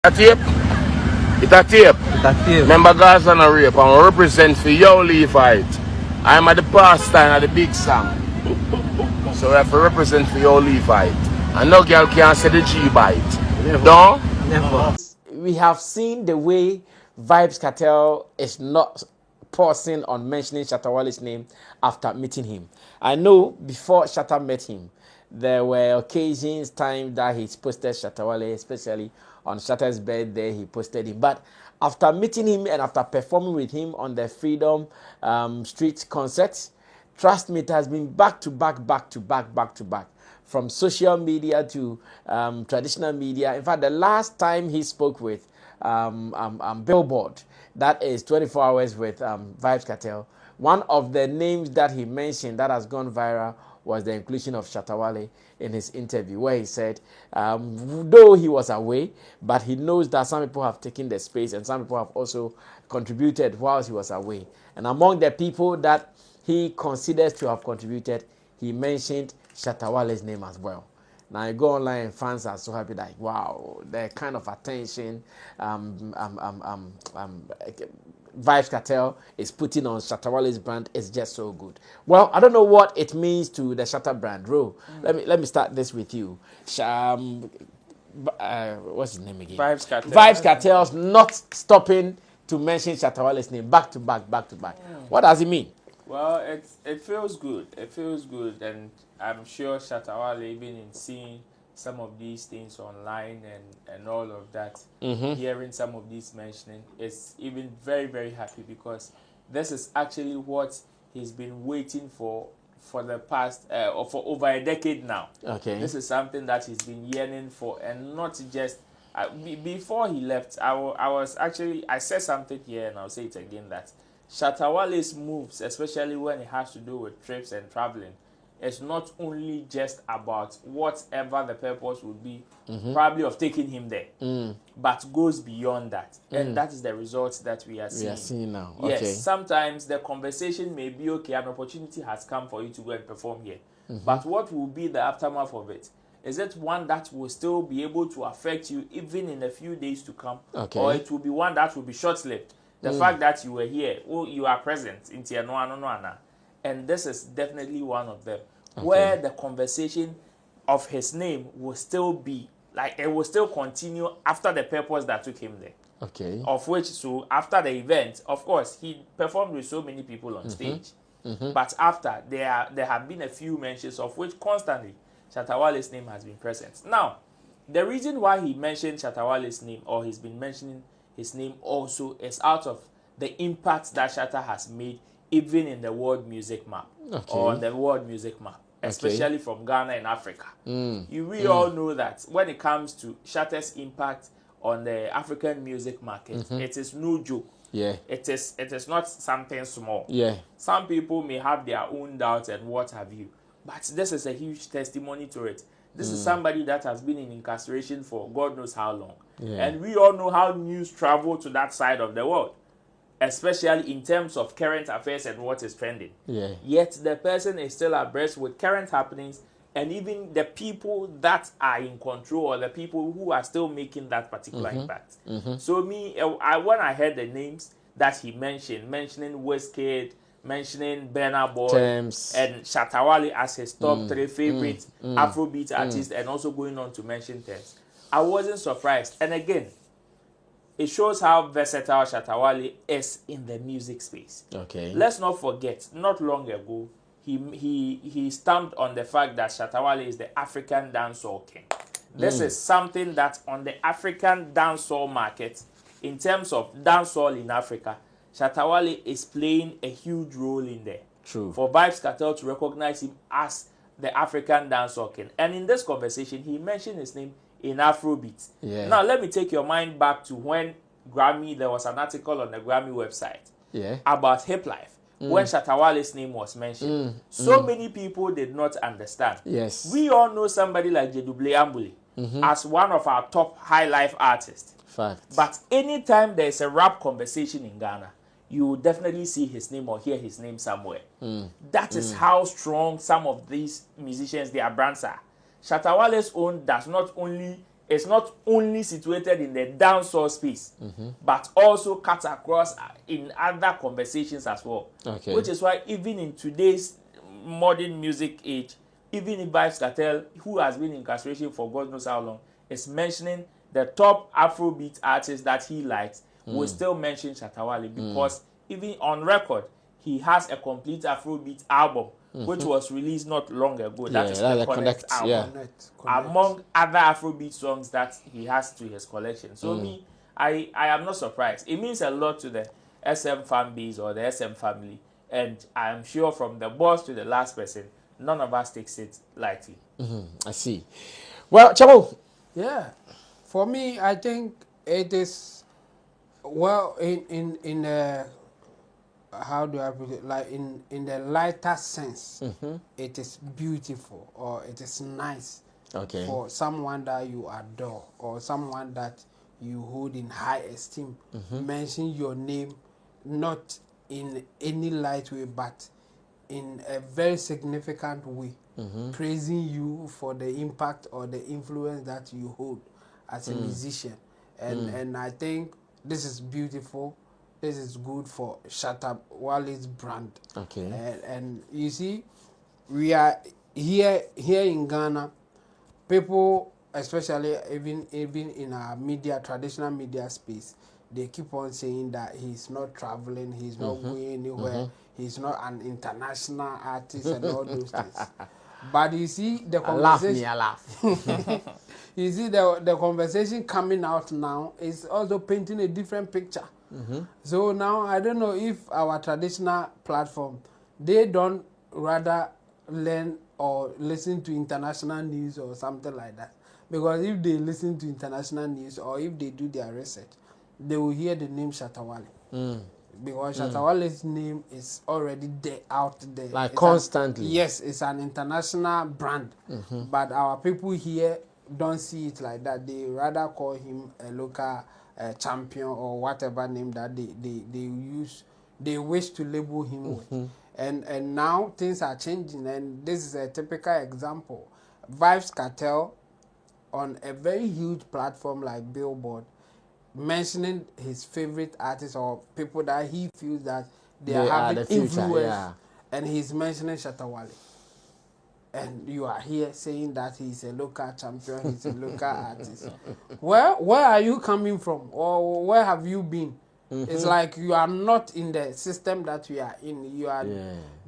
A tape? It's a tape. It's a tape. Remember Gaza and a rape and we represent for your Levite. I'm at the pastime at the big song. So we have to represent for your Levite. And no girl can say the G-bite. No? Never. We have seen the way Vybz Kartel is not pausing on mentioning Shatta Wale's name after meeting him. I know before Shatta met him, there were occasions, times that he's posted Shatta Wale, especially on Shatta's birthday, he posted him. But after meeting him and after performing with him on the Freedom Street concerts, trust me, it has been back to back, back to back, back to back. From social media to traditional media. In fact, the last time he spoke with Billboard, that is 24 Hours with Vybz Kartel, one of the names that he mentioned that has gone viral was the inclusion of Shatta Wale in his interview, where he said, though he was away, but he knows that some people have taken the space and some people have also contributed whilst he was away. And among the people that he considers to have contributed, he mentioned Shatta Wale's name as well. Now you go online and fans are so happy, like, wow, the kind of attention Vybz Kartel is putting on Shatta Wale's brand is just so good. Well, I don't know what it means to the Shatta brand. Ro, let me start this with you. What's his name again? Vybz Kartel. Vybz Kartel's not stopping to mention Shatta Wale's name back to back, back to back. What does it mean? Well, it feels good. It feels good, and I'm sure Shatta Wale, even in seeing some of these things online and all of that, hearing some of these mentioning, is even very, very happy, because this is actually what he's been waiting for the past or for over a decade now. Okay. This is something that he's been yearning for, and not just before he left. I said something here, and I'll say it again, that Shatta Wale's moves, especially when it has to do with trips and traveling, it's not only just about whatever the purpose would be, probably of taking him there, but goes beyond that. And that is the results that we are seeing. We are seeing now. Yes, Okay. sometimes the conversation may be, okay, an opportunity has come for you to go and perform here. But what will be the aftermath of it? Is it one that will still be able to affect you even in a few days to come? Okay. Or it will be one that will be short-lived? The fact that you were here, you are present in Tianoana, and this is definitely one of them, where the conversation of his name will still be, like, it will still continue after the purpose that took him there. Okay. Of which, so after the event, of course, he performed with so many people on stage. But after, there have been a few mentions of which constantly Shatta Wale's name has been present. Now, the reason why he mentioned Shatta Wale's name, or he's been mentioning his name also, is out of the impact that Shatta has made even in the world music map, or on the world music map, especially from Ghana and Africa. We all know that when it comes to Shatta's impact on the African music market, it is no joke. Yeah. It is not something small. Yeah. Some people may have their own doubts and what have you, but this is a huge testimony to it. This is somebody that has been in incarceration for God knows how long. Yeah. And we all know how news travel to that side of the world, especially in terms of current affairs and what is trending. Yeah. Yet the person is still abreast with current happenings, and even the people that are in control, or the people who are still making that particular impact. So when I heard the names that he mentioning Wizkid, mentioning Burna Boy, Thames, and Shatta Wale as his top 3 favorite Afrobeat artists, and also going on to mention Thames, I wasn't surprised. And again, it shows how versatile Shatta Wale is in the music space. Okay. Let's not forget, not long ago, he stamped on the fact that Shatta Wale is the African dancehall king. This is something that on the African dancehall market, in terms of dancehall in Africa, Shatta Wale is playing a huge role in there. True. For Vybz Kartel to recognize him as the African dancehall king. And in this conversation, he mentioned his name in Afrobeat. Yeah. Now, let me take your mind back to when there was an article on the Grammy website about Hip Life, when Shatta Wale's name was mentioned. So many people did not understand. Yes. We all know somebody like Jeduble Ambule as one of our top high life artists. Fact. But anytime there is a rap conversation in Ghana, you will definitely see his name or hear his name somewhere. That is how strong some of these musicians, their brands are. Shatta Wale's own does not only is not only situated in the dancehall space, but also cut across in other conversations as well. Okay. Which is why even in today's modern music age, even if Vybz Kartel, who has been in incarceration for God knows how long, is mentioning the top Afrobeat artists that he likes, will still mention Shatta Wale because even on record, he has a complete Afrobeat album, which was released not long ago. That is the Connect album. Yeah. Connect. Among other Afrobeat songs that he has to his collection. So me, I am not surprised. It means a lot to the SM fan base or the SM family. And I am sure from the boss to the last person, none of us takes it lightly. I see. Well, Chabo. Yeah, for me, I think it is well in how do I put it? Like in the lighter sense, it is beautiful or it is nice Okay. for someone that you adore or someone that you hold in high esteem. Mention your name, not in any light way, but in a very significant way, praising you for the impact or the influence that you hold as a musician. And I think this is beautiful. This is good for Shatta Wale's brand. Okay. And you see, we are here in Ghana. People, especially even in our media, traditional media space, they keep on saying that he's not traveling, he's not going anywhere, he's not an international artist and all those things. But you see the conversation. I laugh. You see the conversation coming out now is also painting a different picture. So now I don't know if our traditional platform, they don't rather learn or listen to international news or something like that. Because if they listen to international news or if they do their research, they will hear the name Shatta Wale. Because Shatta Wale's name is already there, out there. Like It's constantly. yes, it's an international brand. But our people here don't see it like that. They rather call him a local champion or whatever name that they use. They wish to label him with. And now things are changing, and this is a typical example. Vybz Kartel on a very huge platform like Billboard, mentioning his favorite artists or people that he feels that they are having the future, influence, yeah. and he's mentioning Shatta Wale. And you are here saying that he's a local champion, he's a local artist. Where are you coming from? Or where have you been? It's like you are not in the system that we are in. You are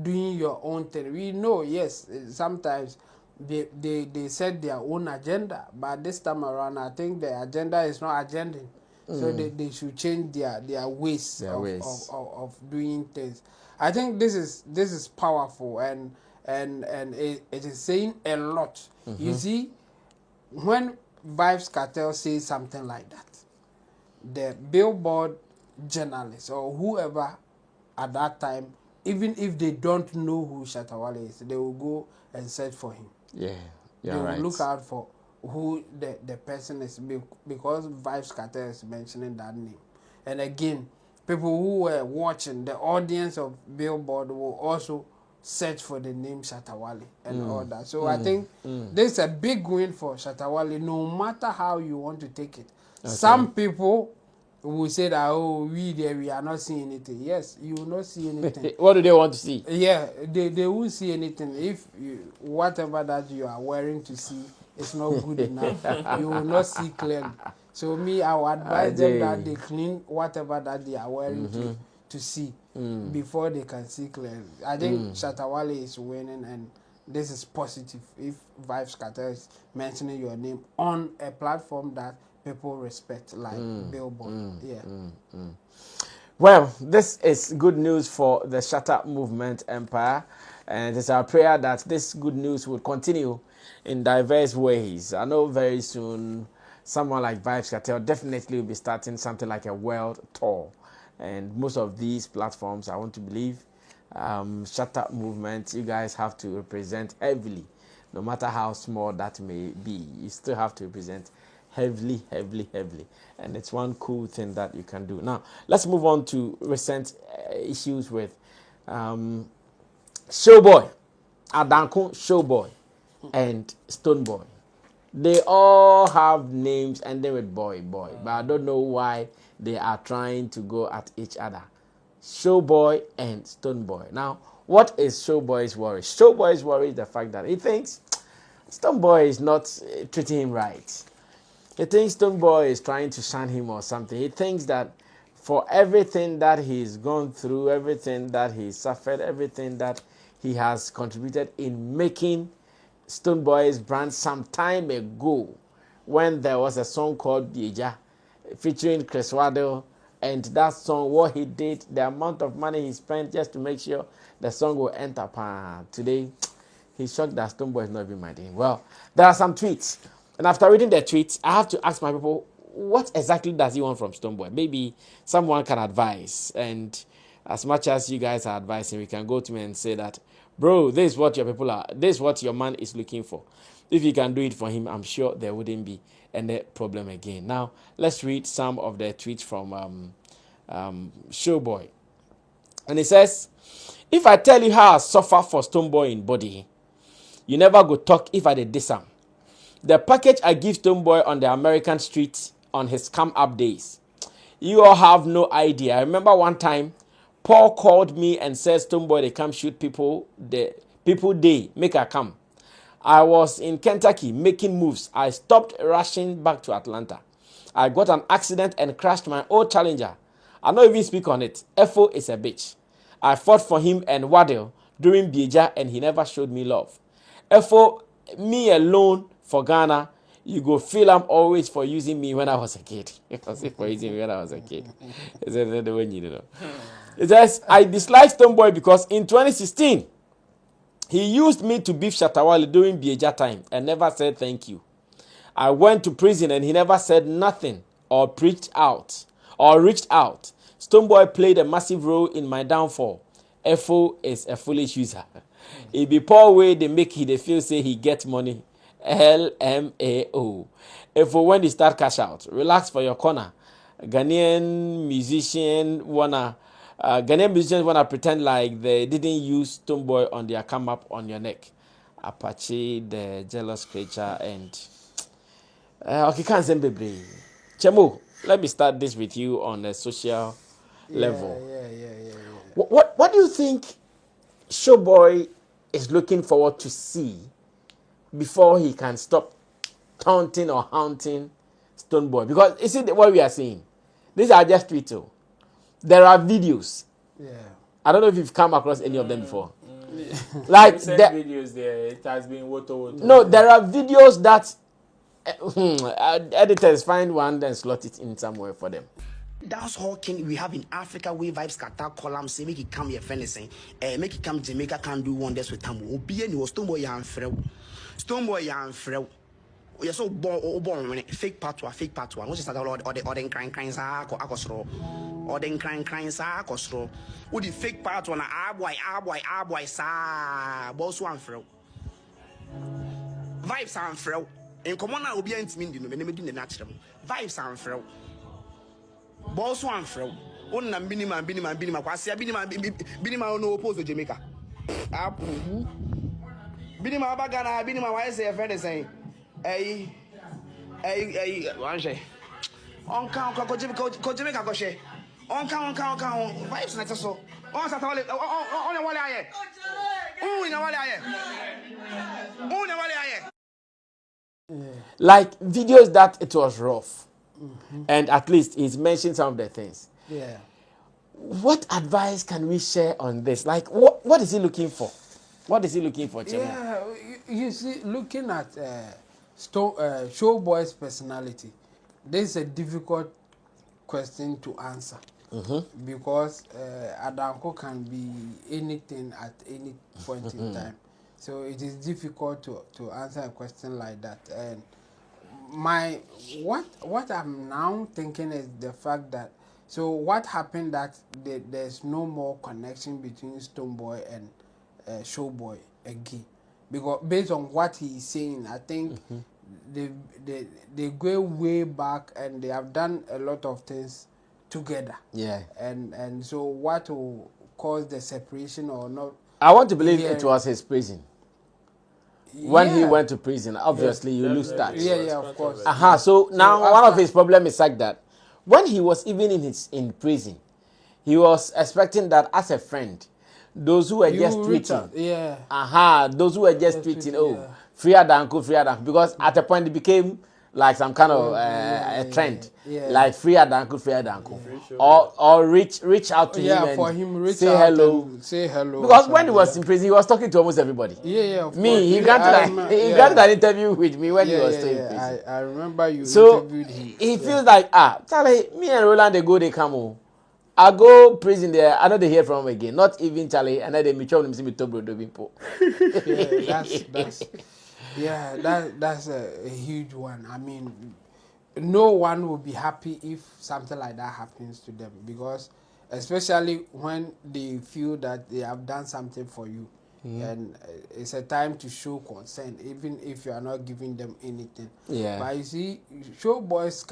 doing your own thing. We know, yes, sometimes they set their own agenda. But this time around, I think the agenda is not agending. So they should change their ways of doing things. I think this is powerful and it is saying a lot. You see, when Vybz Kartel says something like that, the Billboard journalists or whoever at that time, even if they don't know who Shatta Wale is, they will go and search for him. Yeah, They will look out for who the person is because Vybz Kartel is mentioning that name. And again, people who were watching, the audience of Billboard will also search for the name Shatta Wale and all that. So I think this is a big win for Shatta Wale, no matter how you want to take it. Okay. Some people will say that, oh, we are not seeing anything. Yes, you will not see anything. What do they want to see? Yeah, they won't see anything. If whatever that you are wearing to see is not good enough, you will not see clearly. So me, I would advise them that they clean whatever that they are wearing to see before they can see clearly. I think Shatta Wale is winning, and this is positive if Vybz Kartel is mentioning your name on a platform that people respect, like Billboard. Well, this is good news for the Shatta movement empire, and it's our prayer that this good news will continue in diverse ways. I know very soon someone like Vybz Kartel definitely will be starting something like a world tour, and most of these platforms, I want to believe, Shatta movement, you guys have to represent heavily, no matter how small that may be. You still have to represent heavily, and it's one cool thing that you can do. Now, let's move on to recent issues with Showboy, Adanko Showboy, and Stonebwoy. They all have names ending with boy, but I don't know why they are trying to go at each other. Showboy and Stonebwoy. Now, what is Showboy's worry? Showboy's worry is the fact that he thinks Stonebwoy is not treating him right. He thinks Stonebwoy is trying to shun him or something. He thinks that for everything that he's gone through, everything that he's suffered, everything that he has contributed in making Stonebwoy's brand some time ago, when there was a song called Bieja featuring Chris Waddle, and that song, what he did, the amount of money he spent just to make sure the song will enter. Today, he's shocked that Stonebwoy is not even minding. Well, there are some tweets. And after reading the tweets, I have to ask my people, what exactly does he want from Stonebwoy? Maybe someone can advise. And as much as you guys are advising, we can go to me and say that, bro, this is what your people are, this is what your man is looking for. If you can do it for him, I'm sure there wouldn't be any problem again. Now, let's read some of the tweets from Showboy. And it says, if I tell you how I suffer for Stonebwoy in body, you never go talk if I did this. The package I give Stonebwoy on the American streets on his come up days. You all have no idea. I remember one time, Paul called me and said, Stonebwoy, they come shoot people. The people they make her come. I was in Kentucky making moves. I stopped rushing back to Atlanta. I got an accident and crashed my old Challenger. I don't even speak on it. FO is a bitch. I fought for him and Waddle during Bieja and he never showed me love. FO, me alone for Ghana, you go feel I'm always for using me when I was a kid. For using me when I was a kid. It says, I dislike Stonebwoy because in 2016, he used me to beef Shatta Wale during Bieja time and never said thank you. I went to prison and he never said nothing or reached out. Stonebwoy played a massive role in my downfall. FO is a foolish user. It be poor way they make he they feel say he get money. LMAO. FO when they start cash out. Relax for your corner. Ghanaian musicians wanna pretend like they didn't use Stonebwoy on their come up on your neck. Apache, the jealous creature, and okay, can't say baby. Chemo, let me start this with you on a social level. Yeah. What do you think Showboy is looking forward to see before he can stop taunting or haunting Stonebwoy? Because is it what we are seeing? These are just tweets. There are videos. Yeah. I don't know if you've come across any of them before. Like videos there, it has been woto. No, there are videos that editors find one and slot it in somewhere for them. That's how king we have in Africa where Vybz Kartel column say make it come here fencing. Make it come Jamaica can do wonders with Tamu. Obi any was Stonebwoy yan frel. Stonebwoy yan frel. You're so born fake patwa. What's just that all the crying sa akosro. Or then crying sa akosro. Would the fake patwa na boy sa boss one frel. Vybz and frel. In common now be intimate no me the natural. Vybz and frel. Boss one frel. On na binima. Kwasi binima no oppose to Jamaica. Apu. Binima bagana binima why say a friend saying. Hey, one say. On count, ko Jamaica go share. On count. Vybz na so. On Shatta Wale. On wale aye. Na wale aye. Like videos that it was rough. And at least he's mentioned some of the things. Yeah. What advice can we share on this? Like, what is he looking for? What is he looking for, Chemo? Yeah, you see, looking at Showboy's personality, this is a difficult question to answer. Because Adanko can be anything at any point in time. So it is difficult to answer a question like that. And what I'm now thinking is the fact that, so what happened that there's no more connection between Stonebwoy and Showboy again, because based on what he's saying, I think they go way back and they have done a lot of things together. Yeah. And so what will cause the separation or not? I want to believe it was his prison. when he Yeah. went to prison, obviously you lose that. Yeah, of course. So now one of after- his problem is like that. When he was even in prison, he was expecting that as a friend, those who were You just reach tweeting, out, yeah. those who were just Just tweeting, tweeting, oh, yeah. free Adanko, because at a point it became like some kind of a trend, yeah. like free Adanko, or reach out to Yeah, him for and him reach say out hello. and say hello. Because or when he was something. in prison, he was talking to almost everybody. Yeah, of Me, course. he Yeah, granted an interview with me when he was still in yeah. prison. I remember you So interviewed him. he feels like, Charlie, me and Roland, they go, they come home. I go prison there, I know they hear from him again. Not even Charlie, and then they meet up, see me top bro, That's a huge one. I mean, no one will be happy if something like that happens to them, because especially when they feel that they have done something for you, and it's a time to show concern, even if you are not giving them anything. Yeah. But you see, Showboy's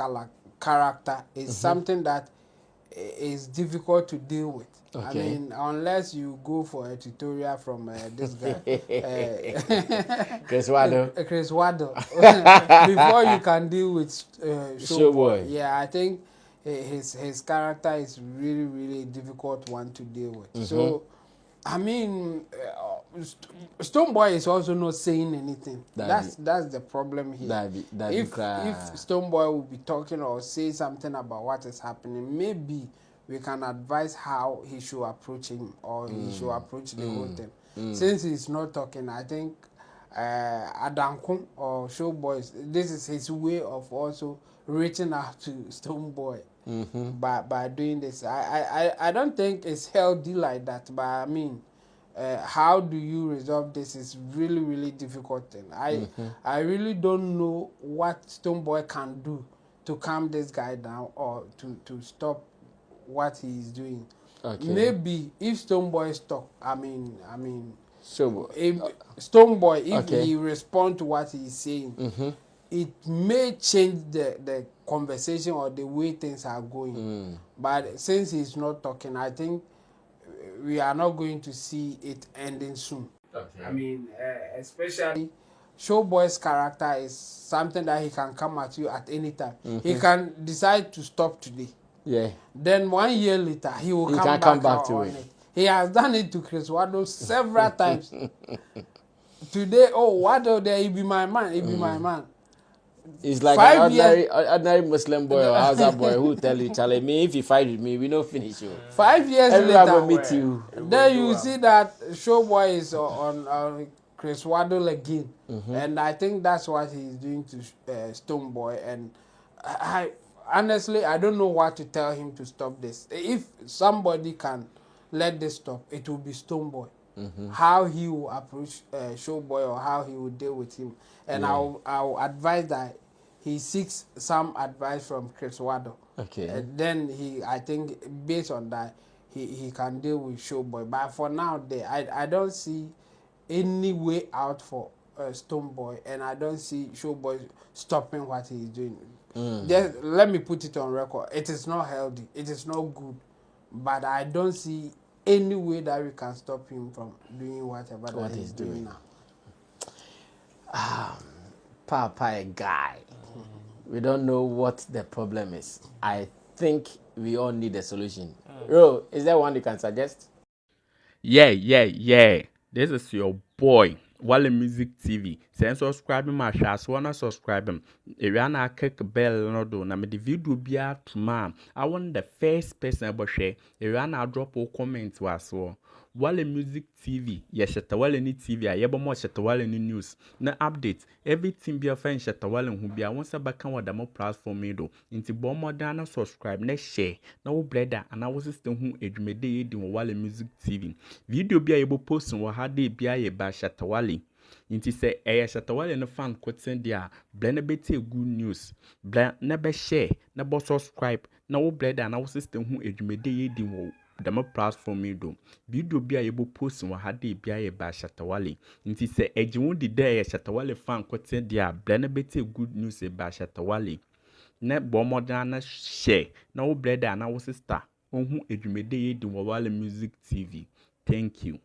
character is something that is difficult to deal with. Okay. I mean, unless you go for a tutorial from this guy, Chris Waddle. Chris Waddle, before you can deal with Showboy. Yeah, I think his character is really, really difficult one to deal with. So, I mean, Stonebwoy is also not saying anything. That's the problem here. If Stonebwoy will be talking or say something about what is happening, maybe we can advise how he should approach him, or he should approach the whole thing. Since he's not talking, I think Adanko or Showboy, this is his way of also reaching out to Stonebwoy by doing this. I don't think it's healthy like that, but I mean, how do you resolve this is really, really difficult thing. I really don't know what Stonebwoy can do to calm this guy down, or to stop what he is doing. Okay. Maybe if Stonebwoy stop, I mean Showboy. if Stonebwoy, if Okay. he respond to what he is saying, it may change the conversation or the way things are going. But since he's not talking, I think we are not going to see it ending soon. Okay. I mean, especially Showboy's character is something that he can come at you at any time. He can decide to stop today. Yeah. Then 1 year later, he will can come come back back to on it. it. He has done it to Chris Waddle several times. Today, Waddle there, he be my man, he be my man. It's like 5 an ordinary Muslim boy or Hausa boy who tell you, Charlie, me, if you fight with me, we don't finish you. 5 years Everyone later, will meet you. then you see that Showboy is on Chris Waddle again. And I think that's what he's doing to Stonebwoy. And I honestly, I don't know what to tell him to stop this. If somebody can let this stop, it will be Stonebwoy. How he will approach Showboy, or how he will deal with him. And I'll advise that he seeks some advice from Chris Waddle. Okay. And then I think based on that, he can deal with Showboy. But for now, I don't see any way out for Stonebwoy, and I don't see Showboy stopping what he's doing. Just let me put it on record. It is not healthy. It is not good. But I don't see any way that we can stop him from doing whatever that he's doing now. Papa, a guy. We don't know what the problem is. I think we all need a solution. Ro, is there one you can suggest? Yeah. This is your boy, Wale Music TV. Send subscribe my show, wanna subscribe him. If you wanna click bell no do, na me the video be out tomorrow. I want the first person about share. If you wanna drop a comment was Wale Music TV, yes, Shatta Wale ni TV, I ever more Shatta Wale ni news. Na update, everything be a friend Shatta Wale who be a once a back on the more platform do. Into bomb more than subscribe, next share, no brother, and I was system who edumede in Wale Music TV. Video be able post and what had they be a by Shatta Wale. Inti say Shatta Wale no fan quoting there, blend bete good news, blend never share, never subscribe, no brother, and I was system who edumede in the more platform do. Video be able post and what had they be a by Shatta Wale. Inti say Ejun the day Shatta Wale fan quoting there, blend bete good news by Shatta Wale. Ne bomb than share, no brother, and I was sister. Who edumede in Wale Music TV. Thank you.